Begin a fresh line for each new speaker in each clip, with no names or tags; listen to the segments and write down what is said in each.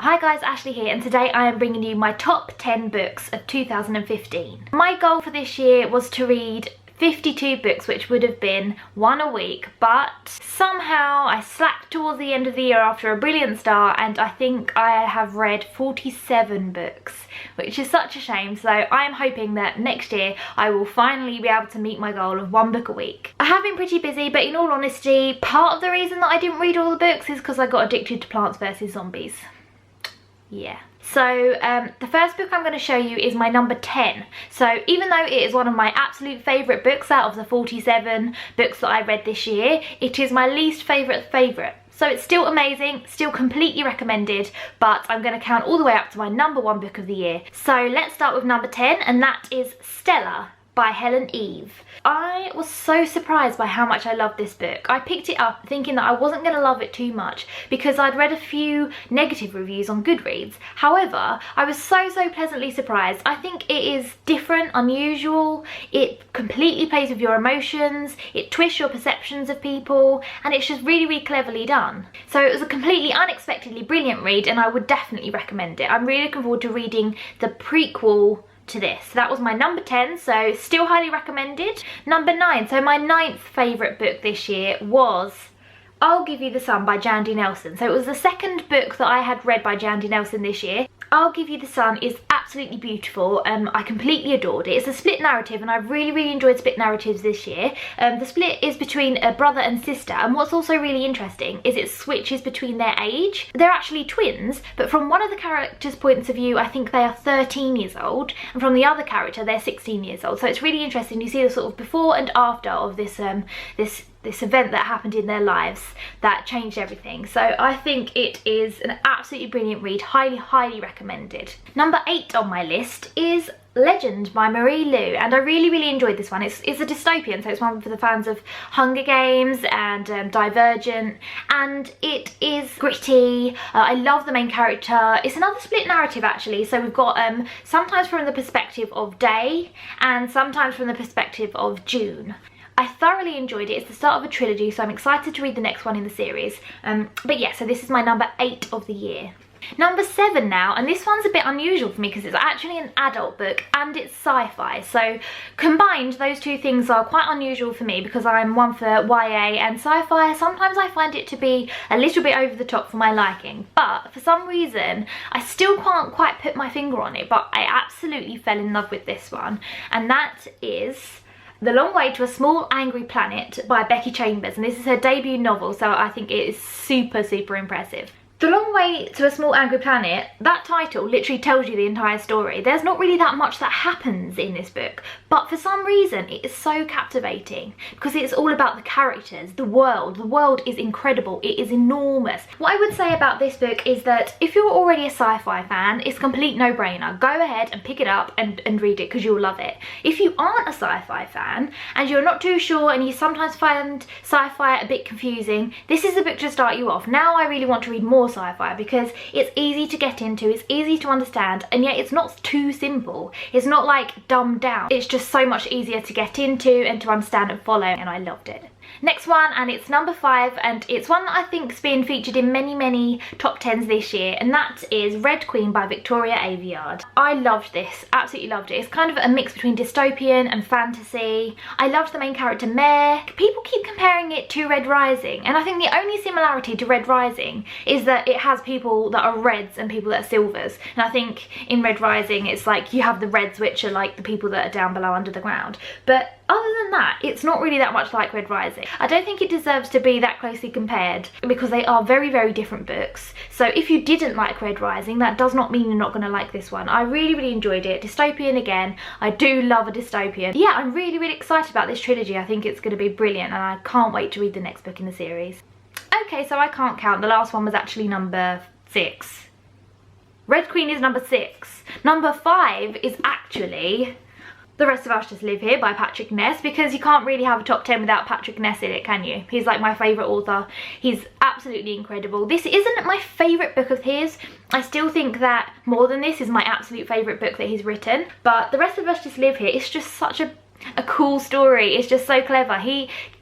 Hi guys, Ashley here, and today I am bringing you my top 10 books of 2015. My goal for this year was to read 52 books, which would have been one a week, but somehow I slacked towards the end of the year after a brilliant start, and I think I have read 47 books, which is such a shame. So I am hoping that next year I will finally be able to meet my goal of one book a week. I have been pretty busy, but in all honesty, part of the reason that I didn't read all the books is because I got addicted to Plants vs Zombies. Yeah. So the first book I'm going to show you is my number 10. So even though it is one of my absolute favourite books out of the 47 books that I read this year, it is my least favourite. So it's still amazing, still completely recommended, but I'm going to count all the way up to my number 1 book of the year. So let's start with number 10, and that is Stella by Helen Eve. I was so surprised by how much I loved this book. I picked it up thinking that I wasn't going to love it too much because I'd read a few negative reviews on Goodreads. However, I was so pleasantly surprised. I think it is different, unusual, it completely plays with your emotions, it twists your perceptions of people, and it's just really cleverly done. So it was a completely unexpectedly brilliant read, and I would definitely recommend it. I'm really looking forward to reading the prequel to this. That was my number 10, so still highly recommended. Number 9, so my 9th favourite book this year was I'll Give You the Sun by Jandy Nelson. So it was the second book that I had read by Jandy Nelson this year. I'll Give You the Sun is absolutely beautiful. I completely adored it. It's a split narrative, and I've really enjoyed split narratives this year. The split is between a brother and sister, and what's also really interesting is it switches between their age. They're actually twins, but from one of the characters' points of view, I think they are 13 years old, and from the other character, they're 16 years old. So it's really interesting. You see the sort of before and after of this this event that happened in their lives that changed everything. So I think it is an absolutely brilliant read, highly recommended. Number 8 on my list is Legend by Marie Lu, and I really enjoyed this one. It's a dystopian, so it's one for the fans of Hunger Games and Divergent, and it is gritty. I love the main character. It's another split narrative actually, so we've got sometimes from the perspective of Day and sometimes from the perspective of June. I thoroughly enjoyed it. It's the start of a trilogy, so I'm excited to read the next one in the series. But yeah, so this is my number 8 of the year. Number 7 now, and this one's a bit unusual for me because it's actually an adult book and it's sci-fi. So combined, those two things are quite unusual for me because I'm one for YA and sci-fi. Sometimes I find it to be a little bit over the top for my liking, but for some reason I still can't quite put my finger on it, but I absolutely fell in love with this one, and that is The Long Way to a Small Angry Planet by Becky Chambers, and this is her debut novel, so I think it is super impressive. The Long Way to a Small Angry Planet, that title literally tells you the entire story. There's not really that much that happens in this book, but for some reason it is so captivating because it's all about the characters, the world. The world is incredible, it is enormous. What I would say about this book is that if you're already a sci-fi fan, it's a complete no-brainer. Go ahead and pick it up and read it because you'll love it. If you aren't a sci-fi fan and you're not too sure and you sometimes find sci-fi a bit confusing, this is the book to start you off. Now I really want to read more sci-fi because it's easy to get into, it's easy to understand, and yet it's not too simple. It's not like dumbed down. It's just so much easier to get into and to understand and follow, and I loved it. Next one, and it's number 5, and it's one that I think's been featured in many top 10s this year, and that is Red Queen by Victoria Aveyard. I loved this, absolutely loved it. It's kind of a mix between dystopian and fantasy. I loved the main character Mare. People keep comparing it to Red Rising, and I think the only similarity to Red Rising is that it has people that are reds and people that are silvers, and I think in Red Rising it's like you have the reds, which are like the people that are down below under the ground, but other than that, it's not really that much like Red Rising. I don't think it deserves to be that closely compared because they are very different books. So if you didn't like Red Rising, that does not mean you're not going to like this one. I really enjoyed it. Dystopian again. I do love a dystopian. Yeah, I'm really excited about this trilogy. I think it's going to be brilliant, and I can't wait to read the next book in the series. Okay, so I can't count. The last one was actually number 6. Red Queen is number 6. Number 5 is actually The Rest of Us Just Live Here by Patrick Ness, because you can't really have a top 10 without Patrick Ness in it, can you? He's like my favourite author. He's absolutely incredible. This isn't my favourite book of his. I still think that More Than This is my absolute favourite book that he's written, but The Rest of Us Just Live Here is just such a a cool story. It's just so clever.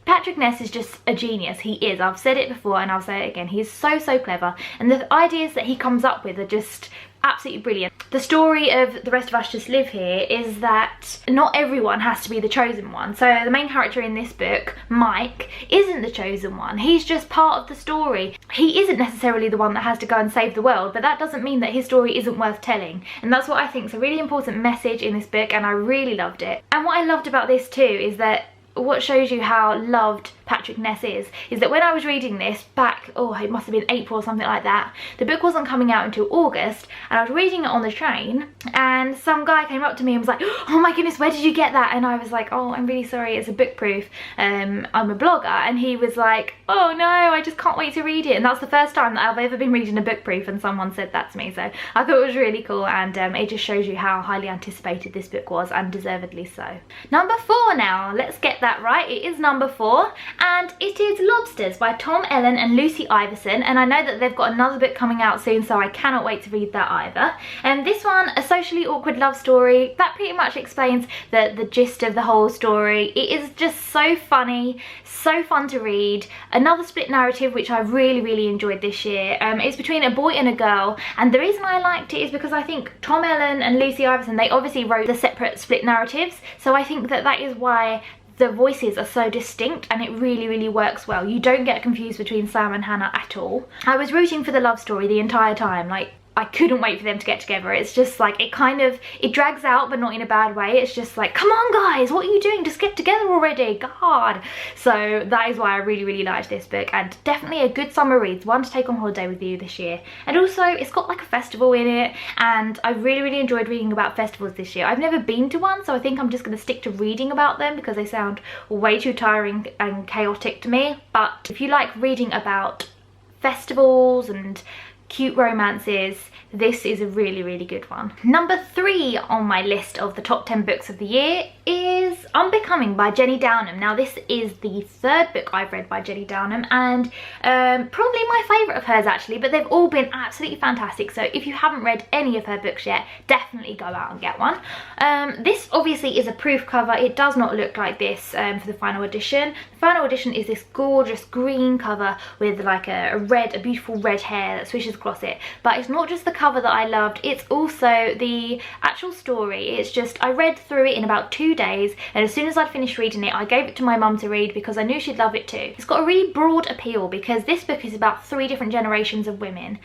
Patrick Ness is just a genius. He is. I've said it before and I'll say it again. He's so clever, and the ideas that he comes up with are just absolutely brilliant. The story of The Rest of Us Just Live Here is that not everyone has to be the chosen one. So the main character in this book, Mike, isn't the chosen one. He's just part of the story. He isn't necessarily the one that has to go and save the world, but that doesn't mean that his story isn't worth telling. And that's what I think is a really important message in this book, and I really loved it. And what I loved about this too is that what shows you how loved Patrick Ness is that when I was reading this back, oh, it must have been April or something like that, the book wasn't coming out until August, and I was reading it on the train, and some guy came up to me and was like, oh my goodness, where did you get that? And I was like, oh, I'm really sorry, it's a book proof, I'm a blogger. And he was like, oh no, I just can't wait to read it. And that's the first time that I've ever been reading a book proof and someone said that to me, so I thought it was really cool, and it just shows you how highly anticipated this book was, and deservedly so. Number 4 now, let's get that right. It is number 4, and it is Lobsters by Tom Ellen and Lucy Iverson, and I know that they've got another book coming out soon, so I cannot wait to read that either. And this one, a socially awkward love story, that pretty much explains the gist of the whole story. It is just so funny, so fun to read. Another split narrative which I really enjoyed this year. It's between a boy and a girl, and the reason I liked it is because I think Tom Ellen and Lucy Iverson, they obviously wrote the separate split narratives, so I think that is why the voices are so distinct, and it really works well. You don't get confused between Sam and Hannah at all. I was rooting for the love story the entire time. Like, I couldn't wait for them to get together. It's just like, it drags out, but not in a bad way. It's just like, come on guys, what are you doing? Just get together already, God. So that is why I really liked this book, and definitely a good summer read, one to take on holiday with you this year. And also, it's got like a festival in it, and I really enjoyed reading about festivals this year. I've never been to one, so I think I'm just going to stick to reading about them because they sound way too tiring and chaotic to me. But if you like reading about festivals and cute romances, this is a really good one. Number 3 on my list of the top 10 books of the year is Unbecoming by Jenny Downham. Now this is the 3rd book I've read by Jenny Downham, and probably my favourite of hers actually, but they've all been absolutely fantastic. So if you haven't read any of her books yet, definitely go out and get one. This obviously is a proof cover. It does not look like this for the final edition. The final edition is this gorgeous green cover with like a beautiful red hair that swishes across it. But it's not just the cover that I loved, it's also the actual story. It's just, I read through it in about 2 days, and as soon as I'd finished reading it, I gave it to my mum to read because I knew she'd love it too. It's got a really broad appeal because this book is about 3 different generations of women.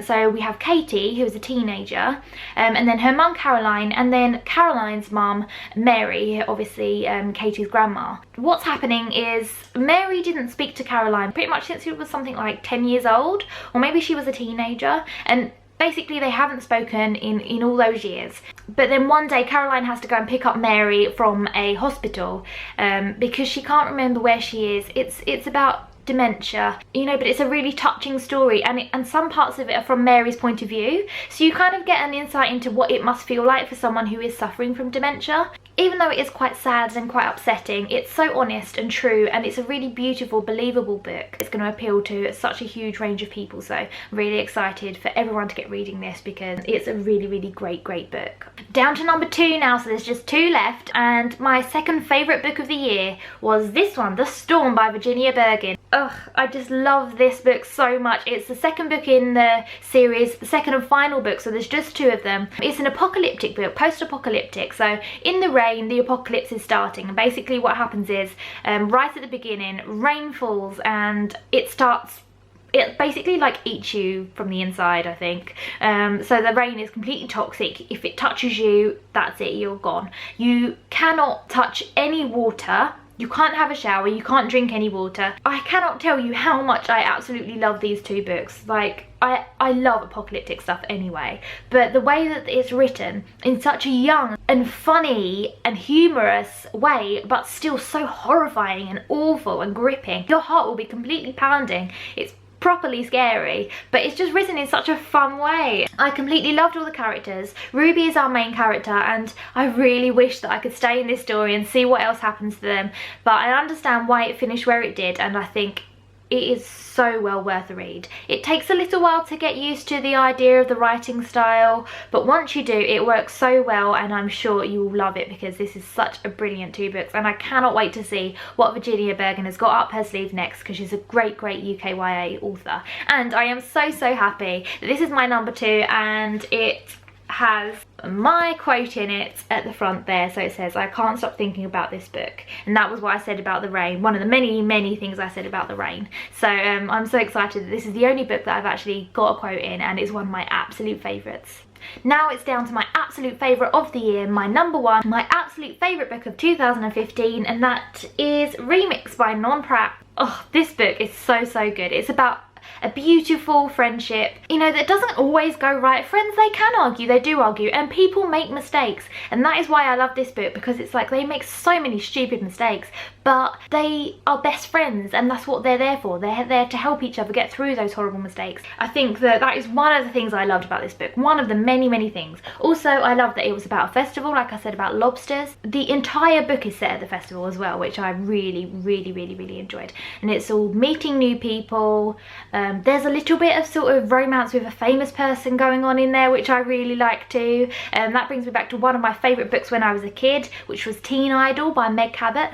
So we have Katie, who is a teenager, and then her mum Caroline, and then Caroline's mum Mary, obviously Katie's grandma. What's happening is Mary didn't speak to Caroline pretty much since she was something like 10 years old, or maybe she was a teenager, and basically they haven't spoken in all those years. But then one day Caroline has to go and pick up Mary from a hospital because she can't remember where she is. It's about dementia, you know, but it's a really touching story, and some parts of it are from Mary's point of view, so you kind of get an insight into what it must feel like for someone who is suffering from dementia. Even though it is quite sad and quite upsetting, it's so honest and true, and it's a really beautiful, believable book. It's going to appeal to such a huge range of people, so I'm really excited for everyone to get reading this because it's a really great book. Down to number 2 now, so there's just 2 left, and my second favourite book of the year was this one, The Storm by Virginia Bergin. Ugh, I just love this book so much. It's the second book in the series, the second and final book, so there's just 2 of them. It's an apocalyptic book, post-apocalyptic, so in the rain, the apocalypse is starting, and basically what happens is right at the beginning, rain falls, and it basically like eats you from the inside, I think. So the rain is completely toxic. If it touches you, that's it, you're gone. You cannot touch any water. You can't have a shower, you can't drink any water. I cannot tell you how much I absolutely love these 2 books. Like, I love apocalyptic stuff anyway, but the way that it's written in such a young and funny and humorous way, but still so horrifying and awful and gripping, your heart will be completely pounding. It's properly scary, but it's just written in such a fun way. I completely loved all the characters. Ruby is our main character, and I really wish that I could stay in this story and see what else happens to them, but I understand why it finished where it did, and I think it is so well worth a read. It takes a little while to get used to the idea of the writing style, but once you do, it works so well, and I'm sure you will love it because this is such a brilliant 2 books, and I cannot wait to see what Virginia Bergin has got up her sleeve next, because she's a great UK YA author. And I am so happy that this is my number 2, and it has my quote in it at the front there. So it says, "I can't stop thinking about this book," and that was what I said about the rain, one of the many things I said about the rain. So I'm so excited that this is the only book that I've actually got a quote in, and it's one of my absolute favourites. Now it's down to my absolute favourite of the year, my number 1, my absolute favourite book of 2015, and that is Remix by Non Pratt. Oh, this book is so good. It's about a beautiful friendship, you know, that doesn't always go right. Friends, they can argue, they do argue, and people make mistakes, and that is why I love this book, because it's like they make so many stupid mistakes, but they are best friends, and that's what they're there for. They're there to help each other get through those horrible mistakes. I think that is one of the things I loved about this book, one of the many things. Also, I love that it was about a festival, like I said, about lobsters. The entire book is set at the festival as well, which I really enjoyed, and it's all meeting new people. There's a little bit of sort of romance with a famous person going on in there, which I really like too. That brings me back to one of my favourite books when I was a kid, which was Teen Idol by Meg Cabot.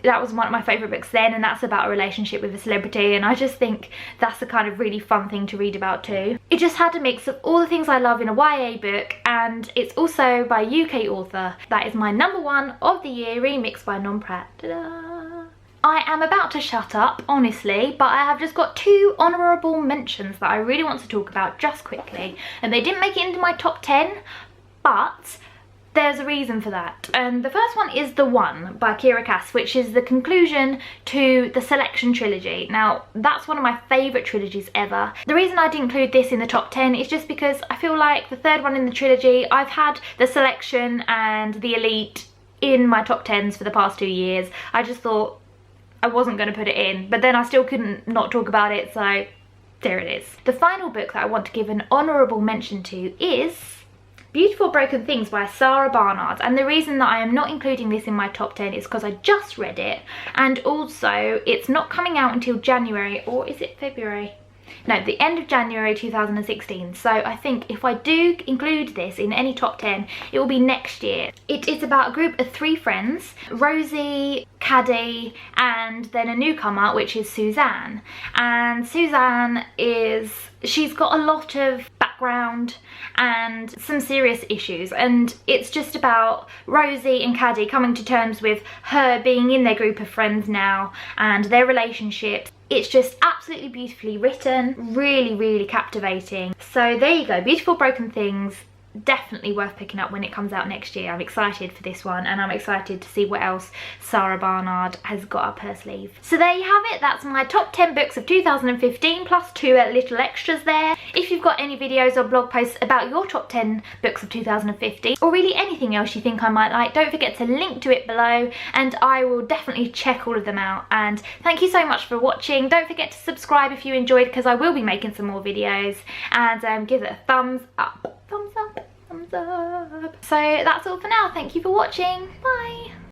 That was one of my favourite books then, and that's about a relationship with a celebrity, and I just think that's the kind of really fun thing to read about too. It just had a mix of all the things I love in a YA book, and it's also by a UK author. That is my number 1 of the year, Remix by Non Pratt. Ta-da! I am about to shut up, honestly, but I have just got 2 honourable mentions that I really want to talk about just quickly, and they didn't make it into my top 10, but there's a reason for that. And the first one is The One by Kiera Cass, which is the conclusion to the Selection trilogy. Now, that's one of my favourite trilogies ever. The reason I didn't include this in the top 10 is just because I feel like the third one in the trilogy, I've had the Selection and the Elite in my top 10s for the past 2 years. I just thought I wasn't going to put it in, but then I still couldn't not talk about it, so there it is. The final book that I want to give an honourable mention to is Beautiful Broken Things by Sarah Barnard, and the reason that I am not including this in my top 10 is because I just read it, and also it's not coming out until January, or is it February? No, the end of January 2016, so I think if I do include this in any top 10, it will be next year. It is about a group of 3 friends, Rosie, Caddy, and then a newcomer, which is Suzanne. And Suzanne she's got a lot of background and some serious issues, and it's just about Rosie and Caddy coming to terms with her being in their group of friends now and their relationships. It's just absolutely beautifully written, really captivating. So there you go, Beautiful Broken Things, definitely worth picking up when it comes out next year. I'm excited for this one, and I'm excited to see what else Sarah Barnard has got up her sleeve. So there you have it, that's my top 10 books of 2015 plus 2 little extras there. If you've got any videos or blog posts about your top 10 books of 2015, or really anything else you think I might like, don't forget to link to it below, and I will definitely check all of them out. And thank you so much for watching. Don't forget to subscribe if you enjoyed, because I will be making some more videos, and give it a thumbs up. So that's all for now. Thank you for watching. Bye.